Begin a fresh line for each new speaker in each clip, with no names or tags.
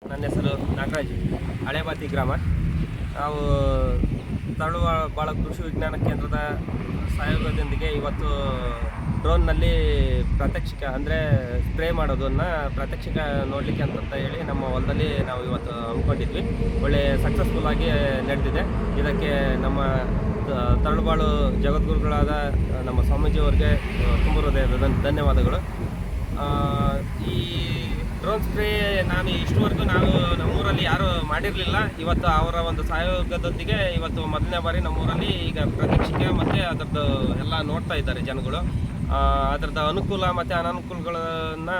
ನನ್ನ ಹೆಸರು ನಾಗರಾಜ್, ಹಳೇಬಾತಿ ಗ್ರಾಮ. ನಾವು ತರಳುಬಾಳ ಕೃಷಿ ವಿಜ್ಞಾನ ಕೇಂದ್ರದ ಸಹಯೋಗದೊಂದಿಗೆ ಇವತ್ತು ಡ್ರೋನ್ನಲ್ಲಿ ಪ್ರಾತ್ಯಕ್ಷಿಕ ಅಂದರೆ ಸ್ಪ್ರೇ ಮಾಡೋದನ್ನು ಪ್ರಾತ್ಯಕ್ಷಿಕ ನೋಡಲಿಕ್ಕೆ ಅಂತ ಹೇಳಿ ನಮ್ಮ ಹೊಲದಲ್ಲಿ ನಾವು ಇವತ್ತು ಹಮ್ಮಿಕೊಂಡಿದ್ವಿ. ಒಳ್ಳೆ ಸಕ್ಸಸ್ಫುಲ್ಲಾಗಿ ನಡೆದಿದೆ. ಇದಕ್ಕೆ ನಮ್ಮ ತರಳುಬಾಳು ಜಗದ್ಗುರುಗಳಾದ ನಮ್ಮ ಸ್ವಾಮೀಜಿಯವರಿಗೆ ತುಂಬ ಹೃದಯದ ಧನ್ಯವಾದಗಳು. ಈ ಡ್ರೋನ್ ಸ್ಪ್ರೇ ನಾನು ಇಷ್ಟುವರೆಗೂ ನಮ್ಮೂರಲ್ಲಿ ಯಾರೂ ಮಾಡಿರಲಿಲ್ಲ. ಇವತ್ತು ಅವರ ಒಂದು ಸಹಯೋಗದೊಂದಿಗೆ ಇವತ್ತು ಮೊದಲನೇ ಬಾರಿ ನಮ್ಮೂರಲ್ಲಿ ಈಗ ಪ್ರಾತ್ಯಕ್ಷಿಕೆ ಮತ್ತು ಅದರದ್ದು ಎಲ್ಲ ನೋಡ್ತಾ ಇದ್ದಾರೆ ಜನಗಳು. ಅದರದ್ದು ಅನುಕೂಲ ಮತ್ತು ಅನಾನುಕೂಲಗಳನ್ನು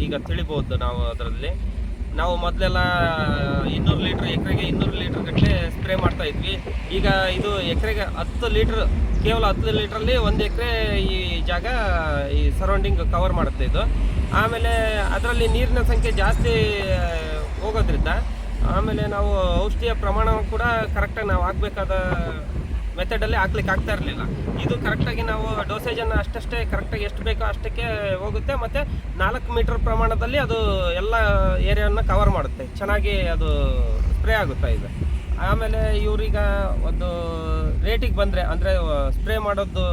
ಈಗ ತಿಳಿಬೋದು. ನಾವು ಮೊದಲೆಲ್ಲ 200 ಲೀಟ್ರ್ ಎಕರೆಗೆ 200 ಲೀಟ್ರ್ ಗಟ್ಟಲೆ ಸ್ಪ್ರೇ ಮಾಡ್ತಾ ಇದ್ವಿ. ಈಗ ಇದು ಎಕರೆಗೆ 10 ಲೀಟ್ರ್, ಕೇವಲ 10 ಲೀಟ್ರಲ್ಲಿ 1 ಎಕರೆ ಈ ಜಾಗ ಈ ಸರೌಂಡಿಂಗ್ ಕವರ್ ಮಾಡುತ್ತೆ ಇದು. ಆಮೇಲೆ ಅದರಲ್ಲಿ ನೀರಿನ ಸಂಖ್ಯೆ ಜಾಸ್ತಿ ಹೋಗೋದ್ರಿಂದ ಆಮೇಲೆ ನಾವು ಔಷಧಿಯ ಪ್ರಮಾಣ ಕೂಡ ಕರೆಕ್ಟಾಗಿ ನಾವು ಹಾಕಬೇಕಾದ ಮೆಥಡಲ್ಲಿ ಹಾಕ್ಲಿಕ್ಕೆ ಆಗ್ತಾ ಇರಲಿಲ್ಲ. ಇದು ಕರೆಕ್ಟಾಗಿ ನಾವು ಡೋಸೇಜನ್ನು ಅಷ್ಟೇ ಕರೆಕ್ಟಾಗಿ ಎಷ್ಟು ಬೇಕೋ ಅಷ್ಟಕ್ಕೆ ಹೋಗುತ್ತೆ ಮತ್ತು 4 ಮೀಟರ್ ಪ್ರಮಾಣದಲ್ಲಿ ಅದು ಎಲ್ಲ ಏರಿಯಾವನ್ನು ಕವರ್ ಮಾಡುತ್ತೆ. ಚೆನ್ನಾಗಿ ಅದು ಸ್ಪ್ರೇ ಆಗುತ್ತೆ ಇದು. ಆಮೇಲೆ ಇವ್ರೀಗ ಒಂದು ರೇಟಿಗೆ ಬಂದರೆ ಅಂದರೆ ಸ್ಪ್ರೇ ಮಾಡೋದು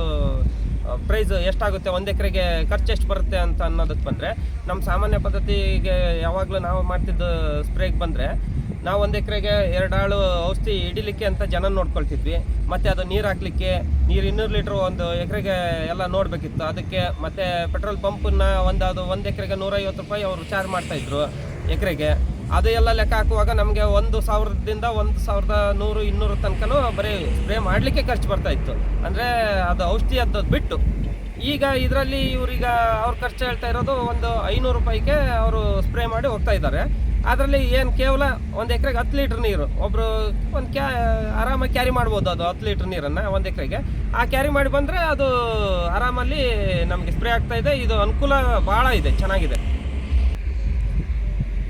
ಪ್ರೈಸ್ ಎಷ್ಟಾಗುತ್ತೆ, 1 ಎಕರೆಗೆ ಖರ್ಚು ಎಷ್ಟು ಬರುತ್ತೆ ಅಂತ ಅನ್ನೋದಕ್ಕೆ ಬಂದರೆ, ನಮ್ಮ ಸಾಮಾನ್ಯ ಪದ್ಧತಿಗೆ ಯಾವಾಗಲೂ ನಾವು ಮಾಡ್ತಿದ್ದು ಸ್ಪ್ರೇಗೆ ಬಂದರೆ ನಾವು 1 ಎಕರೆಗೆ 2 ಆಳು ಔಷಧಿ ಹಿಡಿಲಿಕ್ಕೆ ಅಂತ ಜನ ನೋಡ್ಕೊಳ್ತಿದ್ವಿ. ಮತ್ತು ಅದು ನೀರು ಹಾಕಲಿಕ್ಕೆ 200 ಲೀಟ್ರ್ 1 ಎಕರೆಗೆ ಎಲ್ಲ ನೋಡಬೇಕಿತ್ತು. ಅದಕ್ಕೆ ಮತ್ತು ಪೆಟ್ರೋಲ್ ಪಂಪನ್ನು ಅದು 1 ಎಕರೆಗೆ 150 ರೂಪಾಯಿ ಅವರು ಚಾರ್ಜ್ ಮಾಡ್ತಾಯಿದ್ರು ಎಕರೆಗೆ. ಅದು ಎಲ್ಲ ಲೆಕ್ಕ ಹಾಕುವಾಗ ನಮಗೆ 1,000ದಿಂದ 1,100-200 ತನಕನೂ ಬರೀ ಸ್ಪ್ರೇ ಮಾಡಲಿಕ್ಕೆ ಖರ್ಚು ಬರ್ತಾಯಿತ್ತು. ಅಂದರೆ ಅದು ಔಷಧಿ ಅದು ಬಿಟ್ಟು. ಈಗ ಇದರಲ್ಲಿ ಇವ್ರೀಗ ಅವ್ರ ಖರ್ಚು ಹೇಳ್ತಾ ಇರೋದು ಒಂದು 500 ರೂಪಾಯಿಗೆ ಅವರು ಸ್ಪ್ರೇ ಮಾಡಿ ಹೋಗ್ತಾ ಇದ್ದಾರೆ. ಅದರಲ್ಲಿ ಏನು ಕೇವಲ 1 ಎಕರೆಗೆ 10 ಲೀಟ್ರ್ ನೀರು ಒಬ್ಬರು ಆರಾಮಾಗಿ ಕ್ಯಾರಿ ಮಾಡ್ಬೋದು. ಅದು 10 ಲೀಟ್ರ್ ನೀರನ್ನು 1 ಎಕರೆಗೆ ಕ್ಯಾರಿ ಮಾಡಿ ಬಂದರೆ ಅದು ಆರಾಮಲ್ಲಿ ನಮಗೆ ಸ್ಪ್ರೇ ಆಗ್ತಾಯಿದೆ. ಇದು ಅನುಕೂಲ ಭಾಳ ಇದೆ, ಚೆನ್ನಾಗಿದೆ.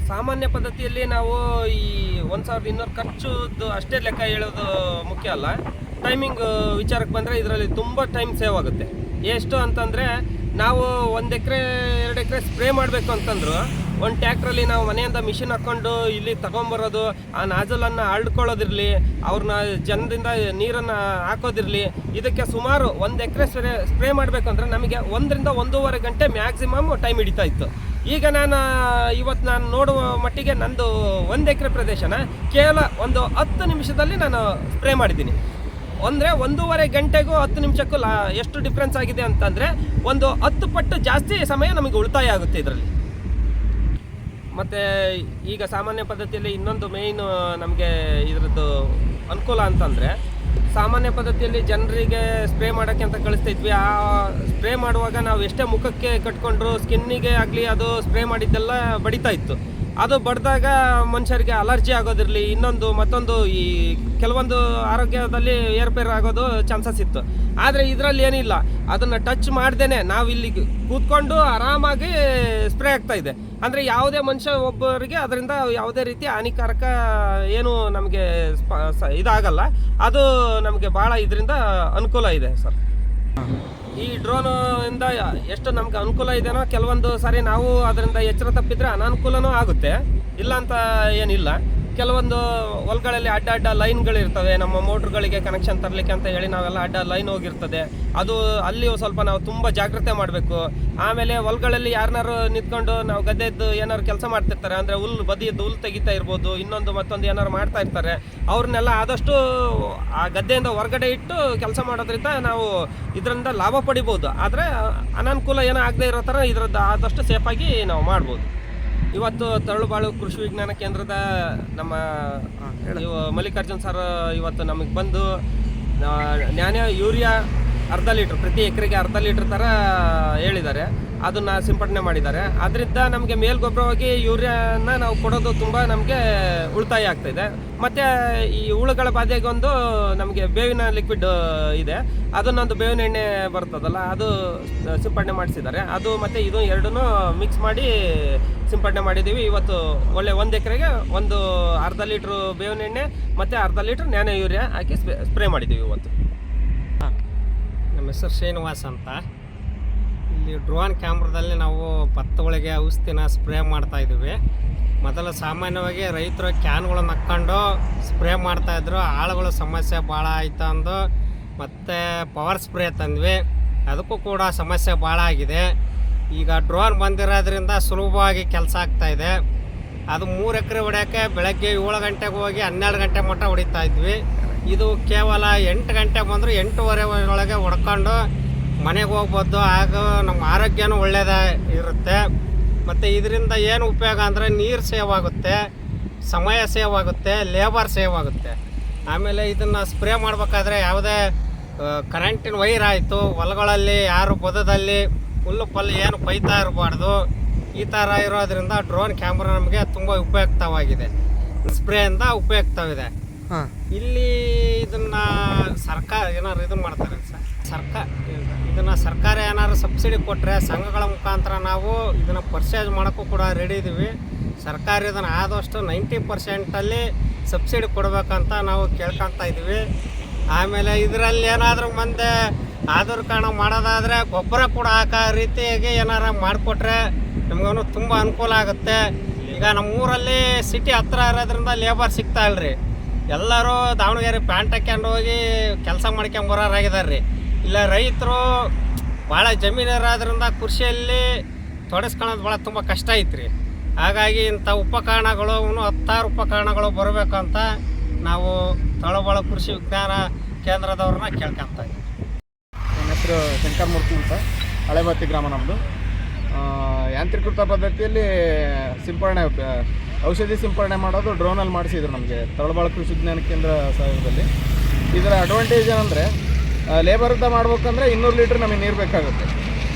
ಸಾಮಾನ್ಯ ಪದ್ಧತಿಯಲ್ಲಿ ನಾವು ಈ 1,200 ಖರ್ಚುದು ಅಷ್ಟೇ ಲೆಕ್ಕ ಹೇಳೋದು ಮುಖ್ಯ ಅಲ್ಲ. ಟೈಮಿಂಗ್ ವಿಚಾರಕ್ಕೆ ಬಂದರೆ ಇದರಲ್ಲಿ ತುಂಬ ಟೈಮ್ ಸೇವ್ ಆಗುತ್ತೆ. ಎಷ್ಟು ಅಂತಂದರೆ ನಾವು 1 ಎಕರೆ 2 ಎಕರೆ ಸ್ಪ್ರೇ ಮಾಡಬೇಕು ಅಂತಂದ್ರು ಒಂದು ಟ್ಯಾಕ್ಟ್ರಲ್ಲಿ ನಾವು ಮನೆಯಿಂದ ಮಿಷಿನ್ ಹಾಕ್ಕೊಂಡು ಇಲ್ಲಿ ತಗೊಂಬರೋದು, ಆ ನಾಜಲನ್ನು ಅಳ್ಕೊಳ್ಳೋದಿರಲಿ, ಅವ್ರನ್ನ ಜನರಿಂದ ನೀರನ್ನು ಹಾಕೋದಿರಲಿ, ಇದಕ್ಕೆ ಸುಮಾರು 1 ಎಕರೆ ಸ್ಪ್ರೇ ಮಾಡಬೇಕು ಅಂದರೆ ನಮಗೆ 1ರಿಂದ 1.5 ಗಂಟೆ ಮ್ಯಾಕ್ಸಿಮಮ್ ಟೈಮ್ ಹಿಡಿತಾ ಇತ್ತು. ಈಗ ಇವತ್ತು ನಾನು ನೋಡುವ ಮಟ್ಟಿಗೆ ನಂದು 1 ಎಕರೆ ಪ್ರದೇಶನ ಕೇವಲ ಒಂದು 10 ನಿಮಿಷದಲ್ಲಿ ನಾನು ಸ್ಪ್ರೇ ಮಾಡಿದ್ದೀನಿ. ಅಂದರೆ 1.5 ಗಂಟೆಗೂ 10 ನಿಮಿಷಕ್ಕೂ ಎಷ್ಟು ಡಿಫ್ರೆನ್ಸ್ ಆಗಿದೆ ಅಂತಂದರೆ ಒಂದು 10 ಪಟ್ಟು ಜಾಸ್ತಿ ಸಮಯ ನಮಗೆ ಉಳಿತಾಯ ಆಗುತ್ತೆ ಇದರಲ್ಲಿ. ಮತ್ತು ಈಗ ಸಾಮಾನ್ಯ ಪದ್ಧತಿಯಲ್ಲಿ ಇನ್ನೊಂದು ಮೇಯ್ನ್ ನಮಗೆ ಇದರದ್ದು ಅನುಕೂಲ ಅಂತಂದರೆ, ಸಾಮಾನ್ಯ ಪದ್ಧತಿಯಲ್ಲಿ ಜನರಿಗೆ ಸ್ಪ್ರೇ ಮಾಡೋಕ್ಕೆ ಅಂತ ಕಳಿಸ್ತಾ ಇದ್ವಿ. ಆ ಸ್ಪ್ರೇ ಮಾಡುವಾಗ ನಾವು ಎಷ್ಟೇ ಮುಖಕ್ಕೆ ಕಟ್ಕೊಂಡ್ರು ಸ್ಕಿನ್ನಿಗೆ ಆಗಲಿ ಅದು ಸ್ಪ್ರೇ ಮಾಡಿದ್ದೆಲ್ಲ ಬಡಿತಾ ಇತ್ತು. ಅದು ಬಡಿದಾಗ ಮನುಷ್ಯರಿಗೆ ಅಲರ್ಜಿ ಆಗೋದಿರಲಿ, ಮತ್ತೊಂದು ಈ ಕೆಲವೊಂದು ಆರೋಗ್ಯದಲ್ಲಿ ಏರ್ಪೇರು ಆಗೋದು ಚಾನ್ಸಸ್ ಇತ್ತು. ಆದರೆ ಇದರಲ್ಲಿ ಏನಿಲ್ಲ, ಅದನ್ನು ಟಚ್ ಮಾಡ್ದೇನೆ ನಾವು ಇಲ್ಲಿ ಕೂತ್ಕೊಂಡು ಆರಾಮಾಗಿ ಸ್ಪ್ರೇ ಆಗ್ತಾ ಇದೆ. ಅಂದರೆ ಯಾವುದೇ ಮನುಷ್ಯ ಒಬ್ಬರಿಗೆ ಅದರಿಂದ ಯಾವುದೇ ರೀತಿ ಹಾನಿಕಾರಕ ಏನು ನಮಗೆ ಇದಾಗಲ್ಲ. ಅದು ನಮಗೆ ಭಾಳ ಇದರಿಂದ ಅನುಕೂಲ ಇದೆ ಸರ್. ಈ ಡ್ರೋನಿಂದ ಎಷ್ಟು ನಮ್ಗೆ ಅನುಕೂಲ ಇದೆಯೋ, ಕೆಲವೊಂದು ಸಾರಿ ನಾವು ಅದರಿಂದ ಎಚ್ಚರ ತಪ್ಪಿದ್ರೆ ಅನಾನುಕೂಲನೂ ಆಗುತ್ತೆ, ಇಲ್ಲ ಅಂತ ಏನಿಲ್ಲ. ಕೆಲವೊಂದು ಹೊಲಗಳಲ್ಲಿ ಅಡ್ಡ ಲೈನ್ಗಳಿರ್ತವೆ. ನಮ್ಮ ಮೋಟ್ರುಗಳಿಗೆ ಕನೆಕ್ಷನ್ ತರಲಿಕ್ಕೆ ಅಂತ ಹೇಳಿ ನಾವೆಲ್ಲ ಅಡ್ಡ ಲೈನ್ ಹೋಗಿರ್ತದೆ. ಅದು ಅಲ್ಲಿ ಸ್ವಲ್ಪ ನಾವು ತುಂಬ ಜಾಗ್ರತೆ ಮಾಡಬೇಕು. ಆಮೇಲೆ ಹೊಲಗಳಲ್ಲಿ ಯಾರನ್ನಾರು ನಿಂತ್ಕೊಂಡು ನಾವು ಗದ್ದೆದ್ದು ಏನಾದ್ರು ಕೆಲಸ ಮಾಡ್ತಿರ್ತಾರೆ, ಅಂದರೆ ಬದಿಯದ್ದು ಹುಲ್ಲು ತೆಗಿತಾ ಇರ್ಬೋದು, ಮತ್ತೊಂದು ಏನಾರು ಮಾಡ್ತಾ ಇರ್ತಾರೆ. ಅವ್ರನ್ನೆಲ್ಲ ಆದಷ್ಟು ಆ ಗದ್ದೆಯಿಂದ ಹೊರಗಡೆ ಇಟ್ಟು ಕೆಲಸ ಮಾಡೋದ್ರಿಂದ ನಾವು ಇದರಿಂದ ಲಾಭ ಪಡಿಬೋದು. ಆದರೆ ಅನಾನುಕೂಲ ಏನೋ ಆಗದೆ ಇರೋ ಥರ ಇದರದ್ದು ಆದಷ್ಟು ಸೇಫಾಗಿ ನಾವು ಮಾಡ್ಬೋದು. ಇವತ್ತು ತರಳುಬಾಳು ಕೃಷಿ ವಿಜ್ಞಾನ ಕೇಂದ್ರದ ನಮ್ಮ ಮಲ್ಲಿಕಾರ್ಜುನ್ ಸರ್ ಇವತ್ತು ನಮಗೆ ಬಂದು ನ್ಯಾನೋ ಯೂರಿಯಾ 1/2 ಲೀಟ್ರ್ ಪ್ರತಿ ಎಕರೆಗೆ 1/2 ಲೀಟ್ರ್ ಥರ ಹೇಳಿದ್ದಾರೆ. ಅದನ್ನು ಸಿಂಪಡಣೆ ಮಾಡಿದ್ದಾರೆ. ಅದರಿಂದ ನಮಗೆ ಮೇಲ್ಗೊಬ್ಬರವಾಗಿ ಯೂರಿಯಾನ ನಾವು ಕೊಡೋದು ತುಂಬ ನಮಗೆ ಉಳಿತಾಯ ಆಗ್ತಾಯಿದೆ. ಮತ್ತು ಈ ಹುಳುಗಳ ಬಾಧೆಗೆ ಒಂದು ನಮಗೆ ಬೇವಿನ ಲಿಕ್ವಿಡ್ ಇದೆ, ಅದನ್ನೊಂದು ಬೇವಿನ ಎಣ್ಣೆ ಬರ್ತದಲ್ಲ, ಅದು ಸಿಂಪಡಣೆ ಮಾಡಿಸಿದ್ದಾರೆ. ಅದು ಮತ್ತು ಇದು ಎರಡನ್ನೂ ಮಿಕ್ಸ್ ಮಾಡಿ ಸಿಂಪಡಣೆ ಮಾಡಿದ್ದೀವಿ. ಇವತ್ತು ಒಳ್ಳೆ 1 ಎಕರೆಗೆ 1/2 ಲೀಟ್ರ್ ಬೇವಿನ ಎಣ್ಣೆ ಮತ್ತು 1/2 ಲೀಟ್ರ್ ನ್ಯಾನೋ ಯೂರಿಯಾ ಹಾಕಿ ಸ್ಪ್ರೇ ಮಾಡಿದ್ದೀವಿ ಇವತ್ತು.
ನಮ್ಮ ಹೆಸರು ಶ್ರೀನಿವಾಸ್ ಅಂತ. ಇಲ್ಲಿ ಡ್ರೋನ್ ಕ್ಯಾಮ್ರಾದಲ್ಲಿ ನಾವು ಭತ್ತಗಳಿಗೆ ಔಷಧಿನ ಸ್ಪ್ರೇ ಮಾಡ್ತಾಯಿದ್ದೀವಿ. ಮೊದಲು ಸಾಮಾನ್ಯವಾಗಿ ರೈತರು ಕ್ಯಾನ್ಗಳನ್ನ ಹಾಕ್ಕೊಂಡು ಸ್ಪ್ರೇ ಮಾಡ್ತಾಯಿದ್ರು. ಆಳುಗಳ ಸಮಸ್ಯೆ ಭಾಳ ಆಯ್ತು ಅಂದು ಮತ್ತು ಪವರ್ ಸ್ಪ್ರೇ ತಂದ್ವಿ, ಅದಕ್ಕೂ ಕೂಡ ಸಮಸ್ಯೆ ಭಾಳ ಆಗಿದೆ. ಈಗ ಡ್ರೋನ್ ಬಂದಿರೋದ್ರಿಂದ ಸುಲಭವಾಗಿ ಕೆಲಸ ಆಗ್ತಾಯಿದೆ. ಅದು 3 ಎಕರೆ ಹೊಡ್ಯೋಕ್ಕೆ ಬೆಳಗ್ಗೆ 7 ಗಂಟೆಗೆ ಹೋಗಿ 12 ಗಂಟೆ ಮಟ್ಟ ಹೊಡಿತಾ ಇದ್ವಿ. ಇದು ಕೇವಲ 8 ಗಂಟೆ ಬಂದರೂ 8:30 ಒಳಗೆ ಹೊಡ್ಕೊಂಡು ಮನೆಗೆ ಹೋಗ್ಬೋದು. ಆಗ ನಮ್ಮ ಆರೋಗ್ಯನೂ ಒಳ್ಳೆಯದ ಇರುತ್ತೆ. ಮತ್ತು ಇದರಿಂದ ಏನು ಉಪಯೋಗ ಅಂದರೆ ನೀರು ಸೇವ್ ಆಗುತ್ತೆ, ಸಮಯ ಸೇವ್ ಆಗುತ್ತೆ, ಲೇಬರ್ ಸೇವ್ ಆಗುತ್ತೆ. ಆಮೇಲೆ ಇದನ್ನು ಸ್ಪ್ರೇ ಮಾಡಬೇಕಾದ್ರೆ ಯಾವುದೇ ಕರೆಂಟಿನ ವೈರ್ ಆಯಿತು, ಹೊಲಗಳಲ್ಲಿ ಯಾರು ಬದದಲ್ಲಿ ಹುಲ್ಲು ಪಲ್ಲು ಏನು ಕೊಯ್ತಾ ಇರಬಾರ್ದು. ಈ ಥರ ಇರೋದ್ರಿಂದ ಡ್ರೋನ್ ಕ್ಯಾಮ್ರಾ ನಮಗೆ ತುಂಬ ಉಪಯುಕ್ತವಾಗಿದೆ, ಸ್ಪ್ರೇಯಿಂದ ಉಪಯುಕ್ತವಿದೆ. ಇಲ್ಲಿ ಇದನ್ನು ಸರ್ಕಾರ ಏನಾದ್ರು ಇದನ್ನು ಮಾಡ್ತಾರೆ ಇದನ್ನು ಸರ್ಕಾರ ಏನಾದ್ರು ಸಬ್ಸಿಡಿ ಕೊಟ್ಟರೆ ಸಂಘಗಳ ಮುಖಾಂತರ ನಾವು ಇದನ್ನು ಪರ್ಚೇಸ್ ಮಾಡೋಕ್ಕೂ ಕೂಡ ರೆಡಿ ಇದ್ದೀವಿ. ಸರ್ಕಾರ ಇದನ್ನು ಆದಷ್ಟು 90% ಸಬ್ಸಿಡಿ ಕೊಡಬೇಕಂತ ನಾವು ಕೇಳ್ಕೊತಾ ಇದ್ದೀವಿ. ಆಮೇಲೆ ಇದರಲ್ಲಿ ಏನಾದರೂ ಮುಂದೆ ಆಧುನೀಕರಣ ಮಾಡೋದಾದರೆ ಗೊಬ್ಬರ ಕೂಡ ಹಾಕೋ ರೀತಿಯಾಗಿ ಏನಾರು ಮಾಡಿಕೊಟ್ರೆ ನಮಗೂ ತುಂಬ ಅನುಕೂಲ ಆಗುತ್ತೆ. ಈಗ ನಮ್ಮೂರಲ್ಲಿ ಸಿಟಿ ಹತ್ರ ಇರೋದ್ರಿಂದ ಲೇಬರ್ ಸಿಗ್ತಾ ಇಲ್ರಿ. ಎಲ್ಲರೂ ದಾವಣಗೆರೆ ಪ್ಯಾಂಟ್ ಹಾಕ್ಯಂಡು ಹೋಗಿ ಕೆಲಸ ಮಾಡ್ಕೊಂಬರೋರಾಗಿದ್ದಾರೆ ರೀ. ಇಲ್ಲ ರೈತರು ಭಾಳ ಜಮೀನು ಇರೋದ್ರಿಂದ ಕೃಷಿಯಲ್ಲಿ ತೊಡಸ್ಕೊಳ್ಳೋದು ಭಾಳ ತುಂಬ ಕಷ್ಟ ಐತ್ರಿ. ಹಾಗಾಗಿ ಇಂಥ ಉಪಕರಣಗಳು 10 ಉಪಕರಣಗಳು ಬರಬೇಕಂತ ನಾವು ತಳಬಾಳ ಕೃಷಿ ವಿಜ್ಞಾನ ಕೇಂದ್ರದವ್ರನ್ನ ಕೇಳ್ಕೊತಾ ಇದ್ದೀವಿ.
ನನ್ನ ಹೆಸರು ಶಂಕರಮೂರ್ತಿ ಅಂತ, ಹಳೆಬತ್ತಿ ಗ್ರಾಮ ನಮ್ಮದು. ಯಾಂತ್ರೀಕೃತ ಪದ್ಧತಿಯಲ್ಲಿ ಔಷಧಿ ಸಿಂಪರಣೆ ಮಾಡೋದು ಡ್ರೋನಲ್ಲಿ ಮಾಡಿಸಿದ್ರು ನಮಗೆ ತಳಬಾಳ ಕೃಷಿ ವಿಜ್ಞಾನ ಕೇಂದ್ರ ಸಹಯೋಗದಲ್ಲಿ. ಇದರ ಅಡ್ವಾಂಟೇಜ್ ಏನಂದರೆ ಲೇಬರ್ದ ಮಾಡ್ಬೇಕಂದ್ರೆ 200 ಲೀಟ್ರ್ ನಮಗೆ ನೀರು ಬೇಕಾಗುತ್ತೆ.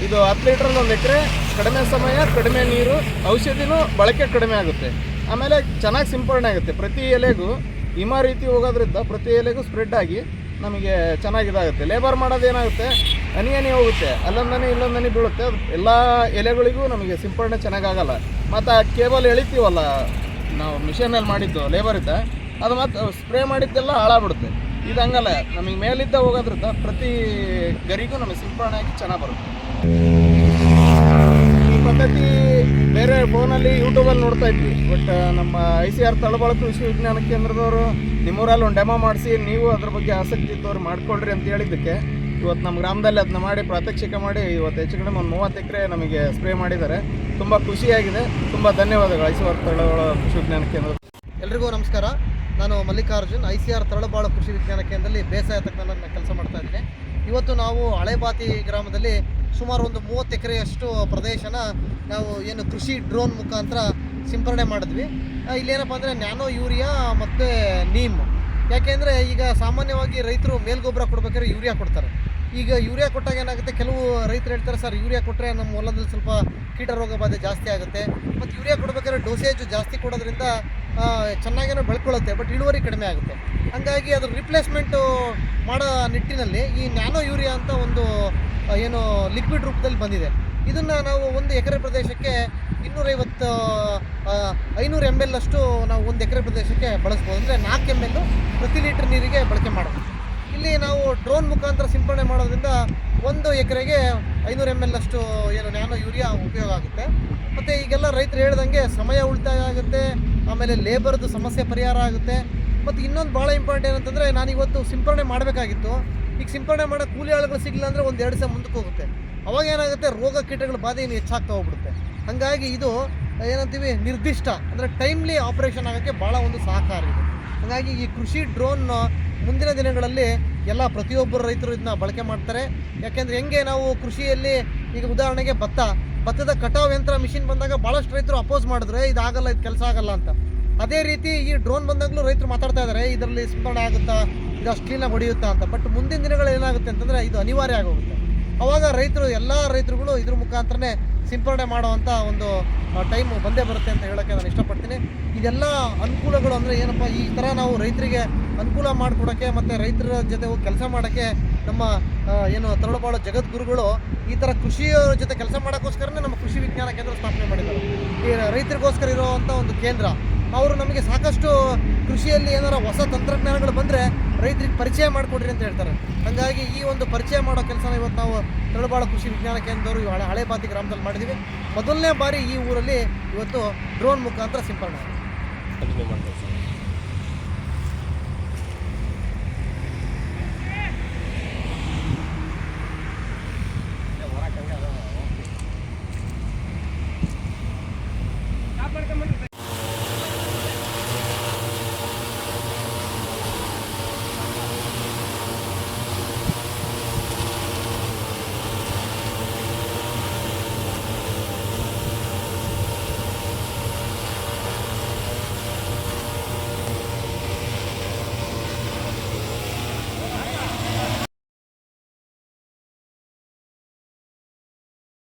ಇದು 10 ಲೀಟ್ರಲ್ಲಿ 1 ಎಕರೆ, ಕಡಿಮೆ ಸಮಯ, ಕಡಿಮೆ ನೀರು, ಔಷಧಿನೂ ಬಳಕೆ ಕಡಿಮೆ ಆಗುತ್ತೆ. ಆಮೇಲೆ ಚೆನ್ನಾಗಿ ಸಿಂಪರಣೆ ಆಗುತ್ತೆ. ಪ್ರತಿ ಎಲೆಗೂ ಹಿಮ ರೀತಿ ಹೋಗೋದ್ರಿಂದ ಪ್ರತಿ ಎಲೆಗೂ ಸ್ಪ್ರೆಡ್ ಆಗಿ ನಮಗೆ ಚೆನ್ನಾಗಿದಾಗುತ್ತೆ. ಲೇಬರ್ ಮಾಡೋದೇನಾಗುತ್ತೆ, ಹನಿ ಹೋಗುತ್ತೆ, ಅಲ್ಲೊಂದನಿ ಇಲ್ಲೊಂದನಿ ಬೀಳುತ್ತೆ. ಅದು ಎಲ್ಲ ಎಲೆಗಳಿಗೂ ನಮಗೆ ಸಿಂಪರಣೆ ಚೆನ್ನಾಗಾಗಲ್ಲ. ಮತ್ತು ಆ ಕೇಬಲ್ ಎಳಿತೀವಲ್ಲ ನಾವು ಮಿಷನಲ್ಲಿ ಮಾಡಿದ್ದು ಲೇಬರಿಂದ, ಅದು ಮತ್ತು ಸ್ಪ್ರೇ ಮಾಡಿದ್ದೆಲ್ಲ ಹಾಳಾಗ್ಬಿಡುತ್ತೆ. ಇದು ಹಂಗಲ್ಲ, ನಮಗೆ ಮೇಲಿದ್ದ ಹೋಗೋದ್ರಿಂದ ಪ್ರತಿ ಗರಿಗೂ ನಮಗೆ ಸಿಂಪರಣೆ ಆಗಿ ಚೆನ್ನಾಗಿ ಬರುತ್ತೆ. ಈ ಪದ್ಧತಿ ಬೇರೆ ಫೋನಲ್ಲಿ ಯೂಟ್ಯೂಬಲ್ಲಿ ನೋಡ್ತಾ ಇದ್ವಿ. ಬಟ್ ನಮ್ಮ ICR ತಳಬಾಳ ಕೃಷಿ ವಿಜ್ಞಾನ ಕೇಂದ್ರದವರು ನಿಮ್ಮೂರಲ್ಲಿ ಒಂದು ಡೆಮೋ ಮಾಡಿಸಿ ನೀವು ಅದ್ರ ಬಗ್ಗೆ ಆಸಕ್ತಿ ಇದ್ದವ್ರು ಮಾಡ್ಕೊಳ್ರಿ ಅಂತ ಹೇಳಿದ್ದಕ್ಕೆ ಇವತ್ತು ನಮ್ಮ ಗ್ರಾಮದಲ್ಲಿ ಅದನ್ನ ಮಾಡಿ ಪ್ರಾತ್ಯಕ್ಷಿಕ ಮಾಡಿ ಇವತ್ತು ಹೆಚ್ಚು ಕಡಿಮೆ ಒಂದು 30 ಎಕರೆ ನಮಗೆ ಸ್ಪ್ರೇ ಮಾಡಿದ್ದಾರೆ. ತುಂಬ ಖುಷಿಯಾಗಿದೆ. ತುಂಬ ಧನ್ಯವಾದಗಳು ICR ತಳಬಾಳ ಕೃಷಿ ವಿಜ್ಞಾನ ಕೇಂದ್ರ.
ಎಲ್ರಿಗೂ ನಮಸ್ಕಾರ. ನಾನು ಮಲ್ಲಿಕಾರ್ಜುನ್, ICR ತಳಬಾಳ ಕೃಷಿ ವಿಜ್ಞಾನ ಕೇಂದ್ರದಲ್ಲಿ ಬೇಸಾಯ ತಜ್ಞನ ಕೆಲಸ ಮಾಡ್ತಾ ಇದ್ದೀನಿ. ಇವತ್ತು ನಾವು ಹಳೆಬಾತಿ ಗ್ರಾಮದಲ್ಲಿ ಸುಮಾರು ಒಂದು 30 ಎಕರೆಯಷ್ಟು ಪ್ರದೇಶನ ನಾವು ಏನು ಕೃಷಿ ಡ್ರೋನ್ ಮುಖಾಂತರ ಸಿಂಪರಣೆ ಮಾಡಿದ್ವಿ. ಇಲ್ಲೇನಪ್ಪ ಅಂದರೆ ನ್ಯಾನೋ ಯೂರಿಯಾ ಮತ್ತು ನೀಮ್. ಯಾಕೆಂದರೆ ಈಗ ಸಾಮಾನ್ಯವಾಗಿ ರೈತರು ಮೇಲ್ಗೊಬ್ಬರ ಕೊಡ್ಬೇಕಾದ್ರೆ ಯೂರಿಯಾ ಕೊಡ್ತಾರೆ. ಈಗ ಯೂರಿಯಾ ಕೊಟ್ಟಾಗ ಏನಾಗುತ್ತೆ, ಕೆಲವು ರೈತರು ಹೇಳ್ತಾರೆ ಸರ್ ಯೂರಿಯಾ ಕೊಟ್ಟರೆ ನಮ್ಮ ಹೊಲದಲ್ಲಿ ಸ್ವಲ್ಪ ಕೀಟ ರೋಗ ಬಾಧೆ ಜಾಸ್ತಿ ಆಗುತ್ತೆ, ಮತ್ತು ಯೂರಿಯಾ ಕೊಡ್ಬೇಕಾದ್ರೆ ಡೋಸೇಜ್ ಜಾಸ್ತಿ ಕೊಡೋದ್ರಿಂದ ಚೆನ್ನಾಗೇನೋ ಬೆಳ್ಕೊಳ್ಳುತ್ತೆ, ಬಟ್ ಇಳುವರಿ ಕಡಿಮೆ ಆಗುತ್ತೆ. ಹಾಗಾಗಿ ಅದ್ರ ರಿಪ್ಲೇಸ್ಮೆಂಟು ಮಾಡೋ ನಿಟ್ಟಿನಲ್ಲಿ ಈ ನ್ಯಾನೋ ಯೂರಿಯಾ ಅಂತ ಒಂದು ಏನು ಲಿಕ್ವಿಡ್ ರೂಪದಲ್ಲಿ ಬಂದಿದೆ. ಇದನ್ನು ನಾವು 1 ಎಕರೆ ಪ್ರದೇಶಕ್ಕೆ 500 ml ಅಷ್ಟು ನಾವು 1 ಎಕರೆ ಪ್ರದೇಶಕ್ಕೆ ಬಳಸ್ಬೋದು. ಅಂದರೆ 4 ml ಪ್ರತಿ ಲೀಟ್ರ್ ನೀರಿಗೆ ಬಳಕೆ ಮಾಡಬಹುದು. ಇಲ್ಲಿ ನಾವು ಡ್ರೋನ್ ಮುಖಾಂತರ ಸಿಂಪರಣೆ ಮಾಡೋದ್ರಿಂದ 1 ಎಕರೆಗೆ 500 ml ಅಷ್ಟು ಏನು ನ್ಯಾನೋ ಯೂರಿಯಾ ಉಪಯೋಗ ಆಗುತ್ತೆ. ಮತ್ತು ಈಗೆಲ್ಲ ರೈತರು ಹೇಳ್ದಂಗೆ ಸಮಯ ಉಳಿತಾಯ ಆಗುತ್ತೆ, ಆಮೇಲೆ ಲೇಬರ್ದು ಸಮಸ್ಯೆ ಪರಿಹಾರ ಆಗುತ್ತೆ. ಮತ್ತು ಇನ್ನೊಂದು ಭಾಳ ಇಂಪಾರ್ಟೆಂಟ್ ಏನಂತಂದರೆ, ನಾನು ಇವತ್ತು ಸಿಂಪರಣೆ ಮಾಡಬೇಕಾಗಿತ್ತು, ಈಗ ಸಿಂಪರಣೆ ಮಾಡೋ ಕೂಲಿ ಆಳುಗಳು ಸಿಗಲಿಲ್ಲ ಅಂದರೆ 1-2 ದಿವಸ ಮುಂದಕ್ಕೆ ಹೋಗುತ್ತೆ. ಅವಾಗ ಏನಾಗುತ್ತೆ, ರೋಗ ಕೀಟಗಳ ಬಾಧೆ ಇನ್ನು ಹೆಚ್ಚಾಗ್ತಾ ಹೋಗ್ಬಿಡುತ್ತೆ. ಹಾಗಾಗಿ ಇದು ಏನಂತೀವಿ, ನಿರ್ದಿಷ್ಟ ಅಂದರೆ ಟೈಮ್ಲಿ ಆಪರೇಷನ್ ಆಗೋಕ್ಕೆ ಭಾಳ ಒಂದು ಸಹಕಾರಿ ಇದೆ. ಹಾಗಾಗಿ ಈ ಕೃಷಿ ಡ್ರೋನ್ ಮುಂದಿನ ದಿನಗಳಲ್ಲಿ ಎಲ್ಲ ಪ್ರತಿಯೊಬ್ಬರು ರೈತರು ಇದನ್ನ ಬಳಕೆ ಮಾಡ್ತಾರೆ. ಯಾಕೆಂದರೆ ಹೆಂಗೆ ನಾವು ಕೃಷಿಯಲ್ಲಿ ಈಗ ಉದಾಹರಣೆಗೆ ಭತ್ತದ ಕಟಾವ್ ಯಂತ್ರ ಮಿಷಿನ್ ಬಂದಾಗ ಭಾಳಷ್ಟು ರೈತರು ಅಪೋಸ್ ಮಾಡಿದ್ರೆ ಇದಾಗಲ್ಲ, ಇದು ಕೆಲಸ ಆಗಲ್ಲ ಅಂತ. ಅದೇ ರೀತಿ ಈ ಡ್ರೋನ್ ಬಂದಾಗಲೂ ರೈತರು ಮಾತಾಡ್ತಾ ಇದ್ದಾರೆ, ಇದರಲ್ಲಿ ಸಿಂಪರಣೆ ಆಗುತ್ತಾ, ಇದು ಅಷ್ಟು ಕ್ಲೀನಾಗಿ ಹೊಡೆಯುತ್ತಾ ಅಂತ. ಬಟ್ ಮುಂದಿನ ದಿನಗಳು ಏನಾಗುತ್ತೆ ಅಂತಂದರೆ ಇದು ಅನಿವಾರ್ಯ ಆಗೋಗುತ್ತೆ. ಆವಾಗ ಎಲ್ಲ ರೈತರುಗಳು ಇದ್ರ ಮುಖಾಂತರನೇ ಸಿಂಪರಣೆ ಮಾಡುವಂಥ ಒಂದು ಟೈಮು ಬಂದೇ ಬರುತ್ತೆ ಅಂತ ಹೇಳೋಕ್ಕೆ ನಾನು ಇಷ್ಟಪಡ್ತೀನಿ. ಇದೆಲ್ಲ ಅನುಕೂಲಗಳು ಅಂದರೆ ಏನಪ್ಪ, ಈ ಥರ ನಾವು ರೈತರಿಗೆ ಅನುಕೂಲ ಮಾಡಿಕೊಡೋಕ್ಕೆ ಮತ್ತು ರೈತರ ಜೊತೆ ಹೋಗಿ ಕೆಲಸ ಮಾಡೋಕ್ಕೆ ನಮ್ಮ ಏನು ತರಳಬಾಳ ಜಗದ್ಗುರುಗಳು ಈ ಥರ ಕೃಷಿಯ ಜೊತೆ ಕೆಲಸ ಮಾಡೋಕ್ಕೋಸ್ಕರನೇ ನಮ್ಮ ಕೃಷಿ ವಿಜ್ಞಾನ ಕೇಂದ್ರ ಸ್ಥಾಪನೆ ಮಾಡಿದ್ದಾರೆ. ಈ ರೈತರಿಗೋಸ್ಕರ ಇರೋವಂಥ ಒಂದು ಕೇಂದ್ರ. ಅವರು ನಮಗೆ ಸಾಕಷ್ಟು ಕೃಷಿಯಲ್ಲಿ ಏನಾರ ಹೊಸ ತಂತ್ರಜ್ಞಾನಗಳು ಬಂದರೆ ರೈತರಿಗೆ ಪರಿಚಯ ಮಾಡಿಕೊಡ್ರಿ ಅಂತ ಹೇಳ್ತಾರೆ. ಹಾಗಾಗಿ ಈ ಒಂದು ಪರಿಚಯ ಮಾಡೋ ಕೆಲಸನ ಇವತ್ತು ನಾವು ತಳಬಾಳ ಕೃಷಿ ವಿಜ್ಞಾನ ಕೇಂದ್ರದವರು ಹಳೆ ಬಾತಿ ಗ್ರಾಮದಲ್ಲಿ ಮಾಡಿದ್ದೀವಿ. ಮೊದಲನೇ ಬಾರಿ ಈ ಊರಲ್ಲಿ ಇವತ್ತು ಡ್ರೋನ್ ಮುಖಾಂತರ ಸಿಂಪರಣೆ
ಕಂಟಿನ್ಯೂ ಮಾಡ್ತೀವಿ.